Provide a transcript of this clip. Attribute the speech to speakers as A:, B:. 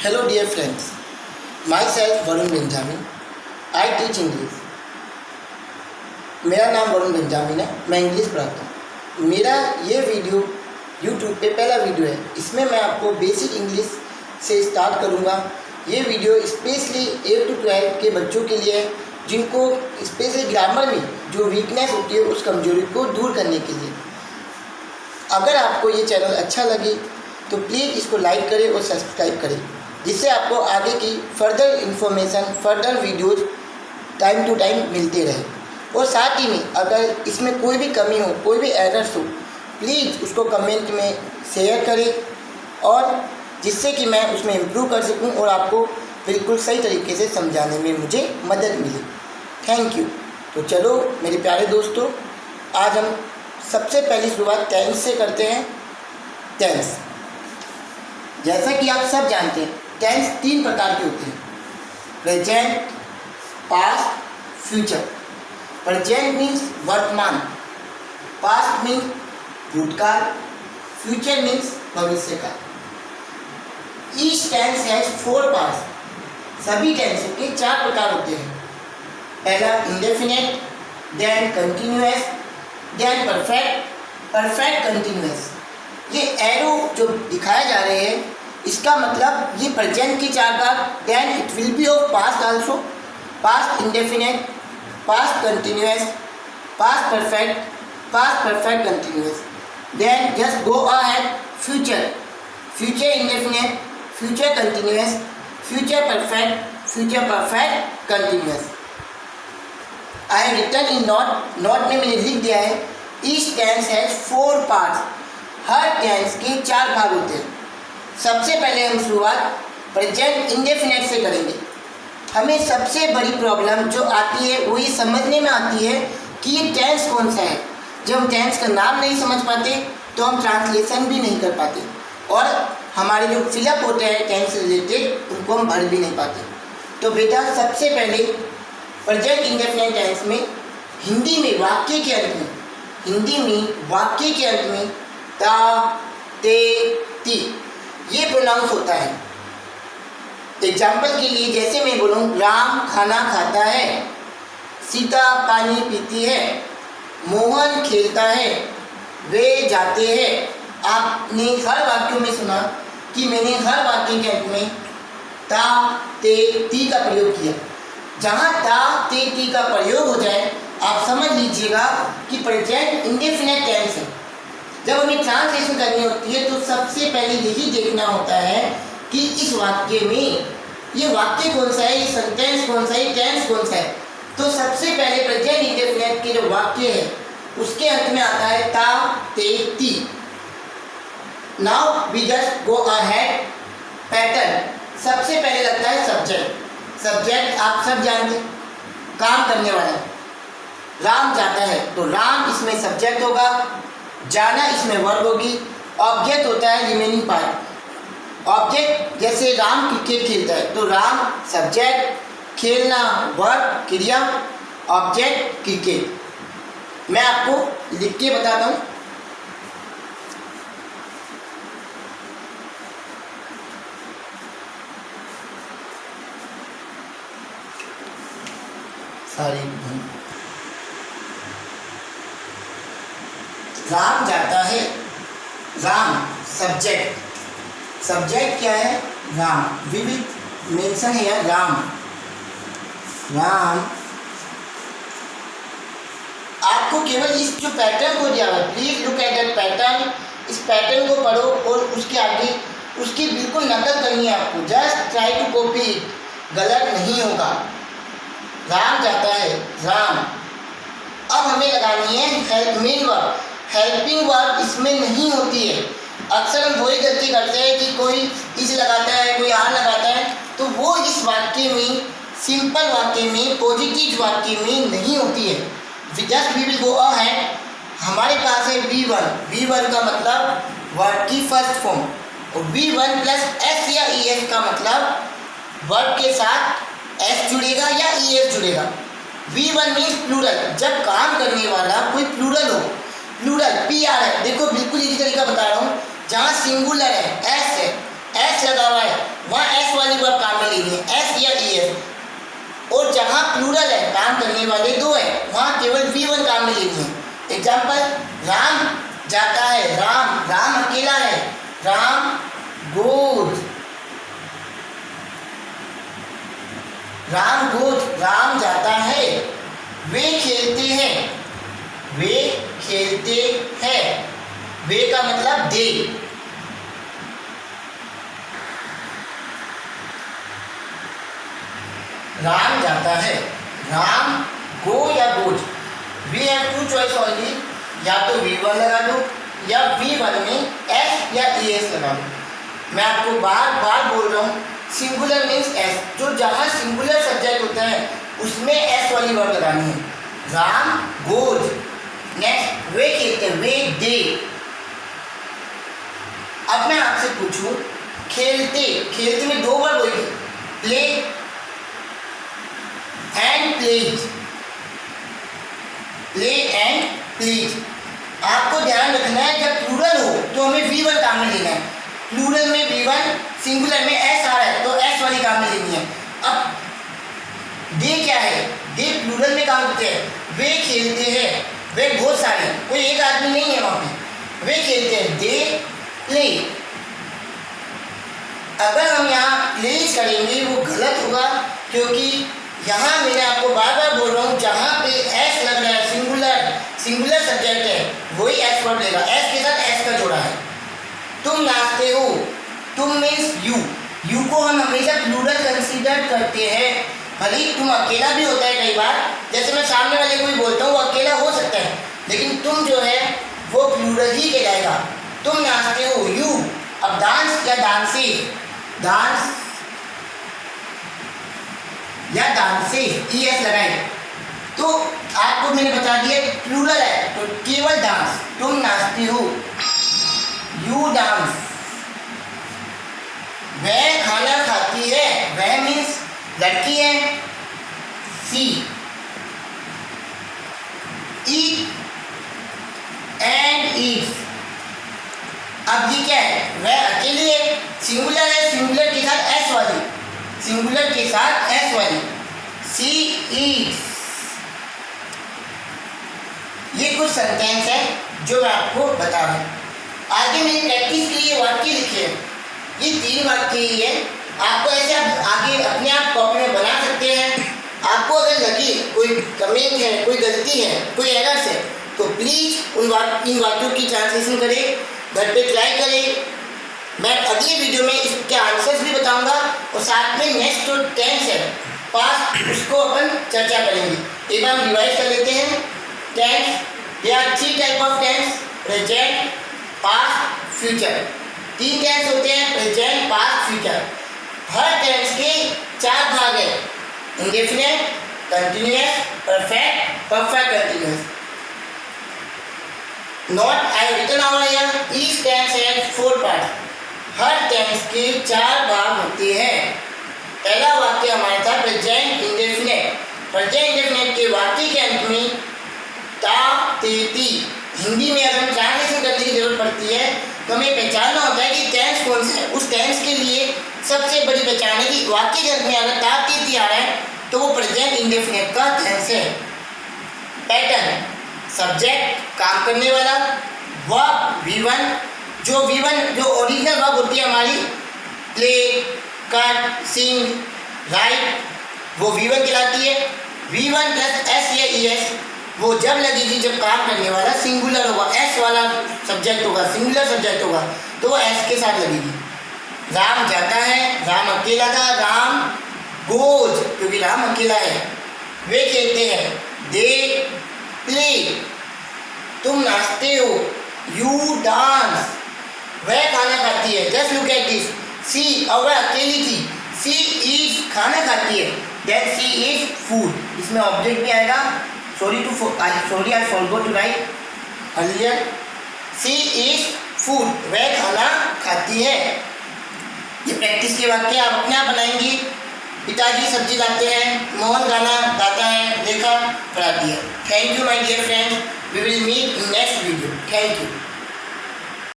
A: Hello dear friends, myself Varun Benjamin. I teach English. मेरा नाम Varun Benjamin है, मैं इंग्लिश पढ़ाता हूँ। मेरा ये वीडियो यूट्यूब पे पहला वीडियो है। इसमें मैं आपको बेसिक इंग्लिश से स्टार्ट करूँगा। ये वीडियो स्पेशली 8 to 12 के बच्चों के लिए है, जिनको स्पेशली ग्रामर में जो वीकनेस होती है उस कमजोरी को दूर करने के लिए। अगर आपको ये चैनल अच्छा लगे तो प्लीज़ इसको लाइक करें और सब्सक्राइब करें, जिससे आपको आगे की further information, further videos time to time मिलते रहे। और साथ ही में अगर इसमें कोई भी कमी हो, कोई भी एरर्स हो, प्लीज़ उसको कमेंट में शेयर करें, और जिससे कि मैं उसमें इम्प्रूव कर सकूं और आपको बिल्कुल सही तरीके से समझाने में मुझे मदद मिले। Thank you. तो चलो मेरे प्यारे दोस्तों, आज हम सबसे पहली शुरुआत टेंस से करते हैं। टेंस, जैसा कि आप सब जानते हैं, टेंस 3 प्रकार के होते हैं: present, past, future. Present means वर्तमान, पास्ट मीन्स भूतकाल, फ्यूचर मीन्स भविष्य का। Each tense has 4 parts. सभी टेंस के 4 प्रकार होते हैं। पहला indefinite, then continuous, then perfect, perfect continuous. ये एरो जो दिखाए जा रहे हैं, इसका मतलब ये प्रेजेंट के 4 भाग। Then it will be of past also, past indefinite, past continuous, past perfect continuous. Then just go ahead, future, future indefinite, future continuous, future perfect continuous. I have written in note, note में मैंने लिख दिया है each tense has 4 parts. हर tense के 4 भाग होते हैं। सबसे पहले हम शुरुआत प्रेजेंट इंडेफिनिट से करेंगे। हमें सबसे बड़ी प्रॉब्लम जो आती है वो ये समझने में आती है कि ये टेंस कौन सा है। जब हम टेंस का नाम नहीं समझ पाते तो हम ट्रांसलेशन भी नहीं कर पाते, और हमारे जो फिलअप होते हैं टेंस से रिलेटेड उनको हम भर भी नहीं पाते। तो बेटा, सबसे पहले प्रेजेंट इंडेफिनिट टेंस में हिंदी में वाक्य के अंत में ता, ते, ती ये प्रोनाउंस होता है। एग्जाम्पल के लिए जैसे मैं बोलूँ, राम खाना खाता है, सीता पानी पीती है, मोहन खेलता है, वे जाते हैं। आपने हर वाक्यों में सुना कि मैंने हर वाक्य के अंत में ता, ते, ती का प्रयोग किया। जहाँ ता, ते, ती का प्रयोग हो जाए आप समझ लीजिएगा कि प्रेजेंट इंडेफिनिट टेंस है। जब हमें ट्रांसलेशन करनी होती है तो सबसे पहले यही देखना होता है कि इस वाक्य में ये वाक्य कौन सा है, ये सेंटेंस कौन सा है, ये टेंस कौन सा है। तो सबसे पहले प्रेजेंट इंडेफिनिट के जो वाक्य है उसके अंत में आता है ता, ते, ती। Now we just go ahead. Pattern, सबसे पहले लगता है सब्जेक्ट। सब्जेक्ट आप सब जानते हैं, काम करने वाला। राम जाता है तो राम इसमें सब्जेक्ट होगा, जाना इसमें वर्ब होगी, ऑब्जेक्ट होता है रिमेनिंग पार्ट। ऑब्जेक्ट जैसे राम क्रिकेट खेलता है तो राम सब्जेक्ट, खेलना वर्ब क्रिया, ऑब्जेक्ट क्रिकेट। मैं आपको लिख के बताता हूँ। राम जाता है, राम सब्जेक्ट, सब्जेक्ट क्या है, Ram. We will mention here Ram. Ram, आपको केवल इस जो पैटर्न को दिया हुआ है, please look at that pattern. इस पैटर्न को पढ़ो और उसके आगे उसकी बिल्कुल नकल करनी है आपको। Just try to copy it, गलत नहीं होगा। राम जाता है, राम। अब हमें लगानी है मेन वर्ब। हेल्पिंग वर्ब इसमें नहीं होती है। अक्सर हम वही गलती करते हैं कि कोई इस लगाता है, कोई आर लगाता है, तो वो इस वाक्य में, सिंपल वाक्य में, पॉजिटिव वाक्य में नहीं होती है। Just we will go ahead. हमारे पास है V1। V1 का मतलब वर्ब की फर्स्ट फॉर्म, और V1 प्लस S या ES का मतलब वर्ब के साथ S जुड़ेगा या ES जुड़ेगा। V1 मीन्स प्लूरल, जब काम करने वाला कोई प्लूरल हो। प्लूरल PR है, देखो बिल्कुल इसी तरीका बता रहा हूँ। जहाँ सिंगुलर है, S है, S लगा हुआ है, वहाँ S प्लूरल है, काम करने वाले दो हैं, वहाँ केवल V1 काम में लेनी है। एग्जाम्पल, राम जाता है, राम, राम अकेला है, राम गोज, राम गोज, राम जाता है। वे खेलते हैं, वे खेलते हैं, वे का मतलब दे। राम जाता है, राम गो या goes, we have two choice only, या तो V1 लगा दो या V1 में S या ES लगा दो। मैं आपको बार बार बोल रहा हूँ, सिंगुलर मीन्स S, जो जहाँ सिंगुलर सब्जेक्ट होता है उसमें S वाली वर्ड लगानी है। राम गोज, नेक्स्ट वे खेलते, वे दे। अब मैं आपसे पूछूं, खेलते, खेलते में दो वर्ड होगी, play and plays, play and plays. आपको ध्यान रखना है, जब प्लूरल हो तो हमें V1 काम में लेना है। प्लूरल में V1, सिंगुलर में S आ रहा है तो S वाली काम में लेनी है। अब दे क्या है, दे प्लूरल में काम करते हैं। वे खेलते हैं, वे बहुत सारे, कोई एक आदमी नहीं है वहाँ पे, वे खेलते हैं, दे प्ले। अगर हम यहाँ प्लेज करेंगे वो गलत होगा, क्योंकि यहाँ मैंने आपको बार बार बोल रहा हूँ, जहाँ पे S लग रहा है, सिंगुलर सब्जेक्ट है, वही S वर्ड लेगा। S के साथ S का जोड़ा है। तुम नाचते हो, तुम मीन्स यू को हम हमेशा प्लूरल कंसीडर करते हैं। भले ही तुम अकेला भी होता है कई बार, जैसे मैं सामने वाले को भी बोलता हूँ वो अकेला हो सकता है, लेकिन तुम जो है वो प्लूरल ही कहलाएगा। तुम नाचते हो, यू। अब डांस या डांसे, डांस या डांसे, ES लगाए तो आपको मैंने बता दिया प्लूरल है तो केवल डांस। तुम नाचते हो, यू डांस। वह खाना खाती है, वह मीन्स लड़की है, सी। ईट एंड ईट्स, अब ये क्या है, वह अकेली है, सिंगुलर है, सिंगुलर के साथ S वाली, सिंगुलर के साथ S वाली, सी ईट्स। ये कुछ सेंटेंस है जो मैं आपको बता रहा हूँ। आगे मैंने प्रैक्टिस के लिए वाक्य लिखे हैं, ये 3 वाक्य ही है। आपको ऐसे आप आगे अपने आप कॉपी में बना सकते हैं। आपको अगर लगी कोई कमेंट है, कोई गलती है, कोई एरर्स है, तो प्लीज़ इन वाक्यों की ट्रांसलेशन करें, घर पे ट्राई करें। मैं अगले वीडियो में इसके आंसर्स भी बताऊंगा और साथ में नेक्स्ट जो टेंस है पास्ट, उसको अपन चर्चा करेंगे। एक बार हम रिवाइज कर लेते हैं। Tense, they are 3 type of tense, present, past, future. 3 tense होते हैं, प्रेजेंट, पास्ट, फ्यूचर। हर टेंस के 4 भाग है, indefinite, continuous, perfect, perfect continuous. Note I written over here, each tense has 4 parts. हर टेंस के 4 भाग होते हैं। पहला वाक्य हमारा था प्रेजेंट इंडेफिनिट। प्रेजेंट इंडेफिनिट के वाक्य के अंत में ता, ते, ती, हिंदी में अगर हम ट्रांसलेशन करने की जरूरत पड़ती है तो हमें पहचानना होता है कि टेंस कौन सा है। उस टेंस के लिए सबसे बड़ी पहचान है कि वाक्य के अंत में अगर ता, ते, ती आ रहा है तो वो प्रेजेंट इंडेफिनिट का टेंस है। पैटर्न, सब्जेक्ट काम करने वाला, वर्ब V1, जो ओरिजिनल वर्ब होती है हमारी, प्ले, कट, सिंग, राइट, वो V1 कहलाती है। V1 प्लस S या ES वो जब लगेगी जब काम करने वाला सिंगुलर होगा, S वाला सब्जेक्ट होगा, सिंगुलर सब्जेक्ट होगा, तो वो S के साथ लगेगी। राम जाता है, राम अकेला था, राम गोज, क्योंकि राम अकेला है। वे खेलते हैं, दे प्ले। तुम नाचते हो, यू डांस। वह खाना खाती है, जस्ट लुक एट दिस, सी, और वह अकेली थी, सी ईट्स, खाना खाती है, दैट सी ईट्स फूड। इसमें ऑब्जेक्ट भी आएगा, sorry I forgot to write earlier, she eats food, वह खाना खाती है। ये प्रैक्टिस के वाक्य आप अपने आप बनाएंगी। पिताजी सब्जी लाते हैं, मोहन गाना गाता है, रेखा पढ़ाती है। Thank you my dear friends, we will meet in next video. Thank you.